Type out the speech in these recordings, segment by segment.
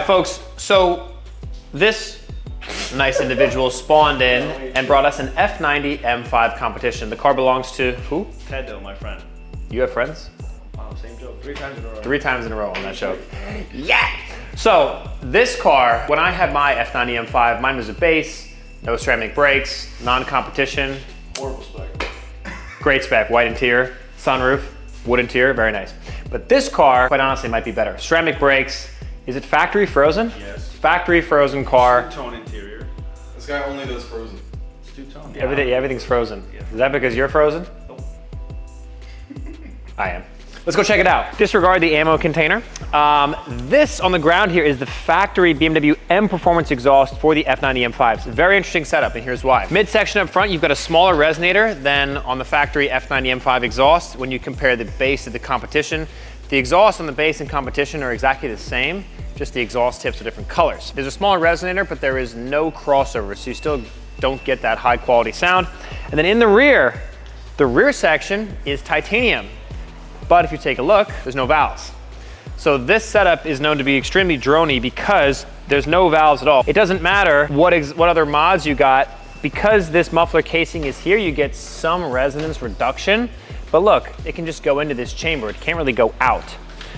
folks, so this nice individual spawned in and brought us an F90 M5 competition. The car belongs to who? Tedo, my friend. You have friends? Wow, same joke. 3 times in a row. 3 times in a row on that show. Yeah! So this car, when I had my F90 M5, mine was a base, no ceramic brakes, non-competition. Horrible spec. Great spec, white interior, sunroof, wood interior, very nice. But this car, quite honestly, might be better. Ceramic brakes. Is it factory frozen? Yes. Factory frozen car. Two-tone interior. This guy only does frozen. It's two-tone. Yeah. Everything's frozen. Yeah. Is that because you're frozen? Nope. I am. Let's go check it out. Disregard the ammo container. This on the ground here is the factory BMW M Performance exhaust for the F90 M5. It's a very interesting setup, and here's why. Midsection up front, you've got a smaller resonator than on the factory F90 M5 exhaust. When you compare the base to the competition, the exhaust on the base and competition are exactly the same, just the exhaust tips are different colors. There's a smaller resonator, but there is no crossover, so you still don't get that high quality sound. And then in the rear section is titanium. But if you take a look, there's no valves. So this setup is known to be extremely droney because there's no valves at all. It doesn't matter what other mods you got, because this muffler casing is here, you get some resonance reduction. But look, it can just go into this chamber. It can't really go out.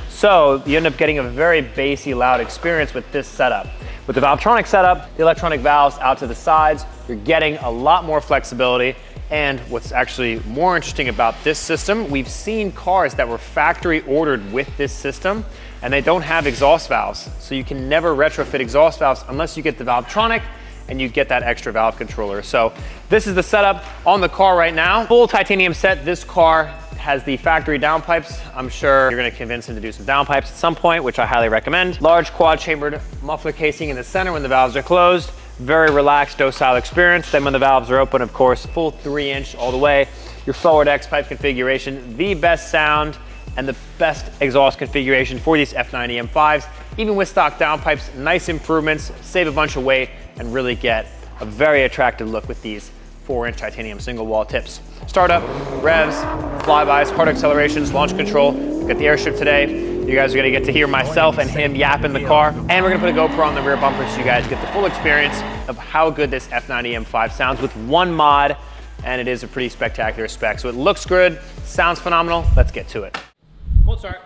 So you end up getting a very bassy, loud experience with this setup. With the Valvetronic setup, the electronic valves out to the sides, you're getting a lot more flexibility. And what's actually more interesting about this system, we've seen cars that were factory ordered with this system and they don't have exhaust valves. So you can never retrofit exhaust valves unless you get the Valvetronic and you get that extra valve controller. So this is the setup on the car right now. Full titanium set. This car has the factory downpipes. I'm sure you're gonna convince him to do some downpipes at some point, which I highly recommend. Large quad chambered muffler casing in the center when the valves are closed. Very relaxed, docile experience. Then when the valves are open, of course, full 3-inch all the way. Your forward X pipe configuration, the best sound and the best exhaust configuration for these F90 M5s. Even with stock downpipes, nice improvements, save a bunch of weight, and really get a very attractive look with these 4-inch titanium single wall tips. Startup, revs, flybys, hard accelerations, launch control. We've got the airstrip today. You guys are gonna get to hear myself and him yap in the car. And we're gonna put a GoPro on the rear bumper so you guys get the full experience of how good this F90 M5 sounds with one mod. And it is a pretty spectacular spec. So it looks good, sounds phenomenal. Let's get to it. Cold start.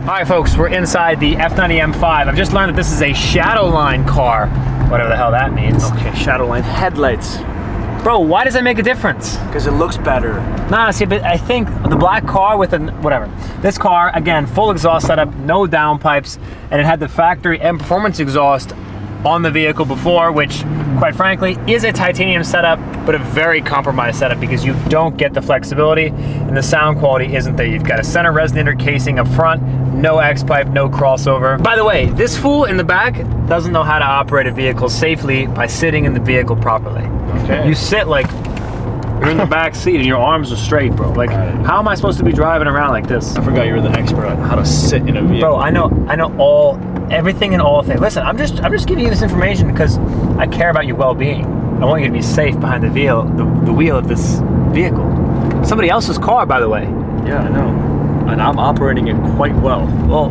All right, folks, we're inside the F90 M5. I've just learned that this is a Shadowline car, whatever the hell that means. Okay, Shadowline headlights. Bro, why does that make a difference? Because it looks better. Nah, see, but I think the black car with whatever. This car, again, full exhaust setup, no downpipes, and it had the factory M Performance exhaust on the vehicle before, which, quite frankly, is a titanium setup, but a very compromised setup because you don't get the flexibility and the sound quality isn't there. You've got a center resonator casing up front, no X-pipe, no crossover. By the way, this fool in the back doesn't know how to operate a vehicle safely by sitting in the vehicle properly. Okay. You sit like you're in the back seat and your arms are straight, bro. Like, how am I supposed to be driving around like this? I forgot you were the expert on how to sit in a vehicle. Bro, I know everything and all things. Listen, I'm just giving you this information because I care about your well-being. I want you to be safe behind the wheel of this vehicle. Somebody else's car, by the way. Yeah, I know. And I'm operating it quite well. Well,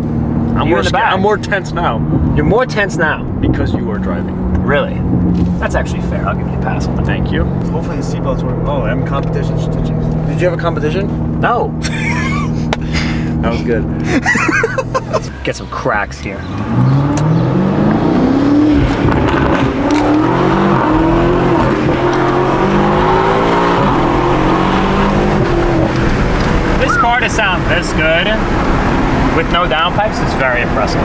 I'm you in the back. I'm more tense now You're more tense now. because you are driving. Really? That's actually fair. I'll give you a pass on that. Thank you. Hopefully the seatbelts work. Oh, I'm competition stitches. Did you have a competition? No. That was good. Let's get some cracks here. This car to sound this good with no downpipes is very impressive.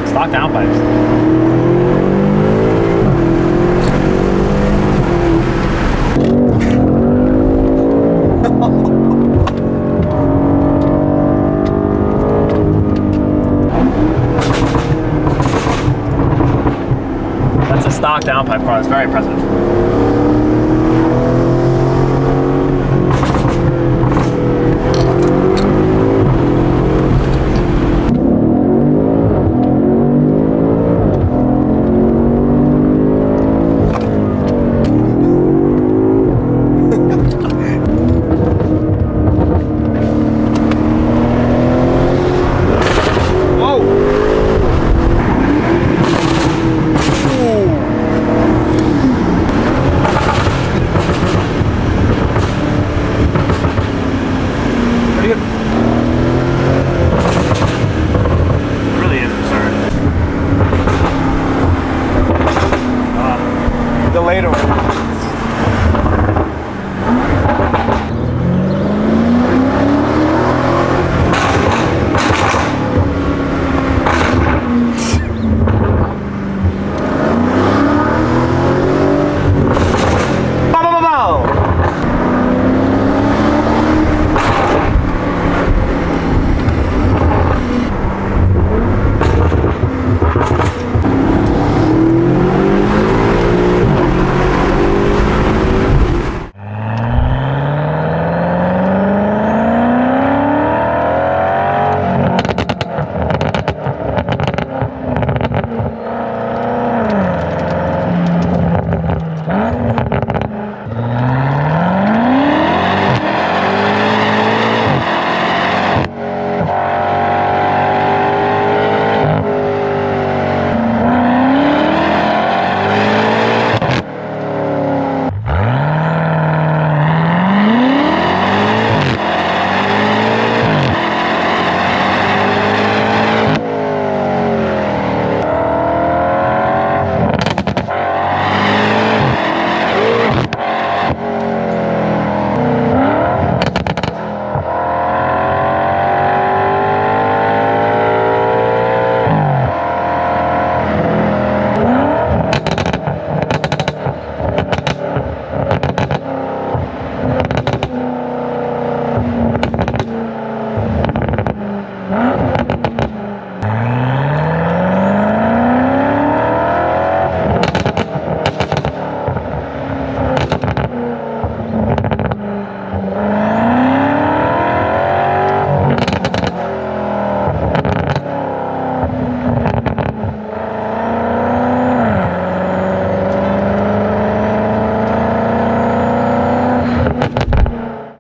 Stock downpipes. That's a stock downpipe car. It's very impressive.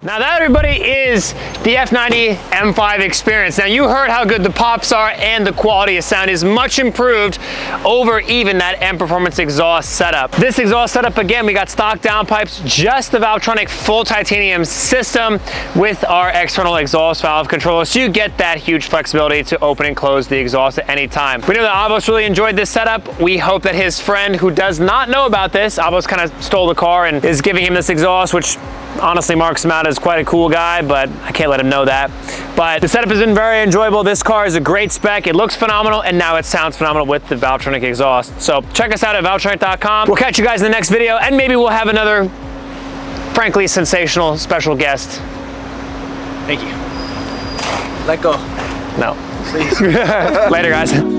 Now that, everybody, is the F90 M5 experience. Now you heard how good the pops are and the quality of sound is much improved over even that M Performance exhaust setup. This exhaust setup, again, we got stock downpipes, just the Valvetronic full titanium system with our external exhaust valve controller, so you get that huge flexibility to open and close the exhaust at any time. We know that Abos really enjoyed this setup. We hope that his friend who does not know about this, Abos kind of stole the car and is giving him this exhaust, which honestly marks him out as quite a cool guy, but I can't let him know that. But the setup has been very enjoyable. This car is a great spec. It looks phenomenal, and now it sounds phenomenal with the Valvetronic exhaust. So check us out at valvetronic.com. We'll catch you guys in the next video, and maybe we'll have another, frankly, sensational special guest. Thank you. Let go. No. Please. Later, guys.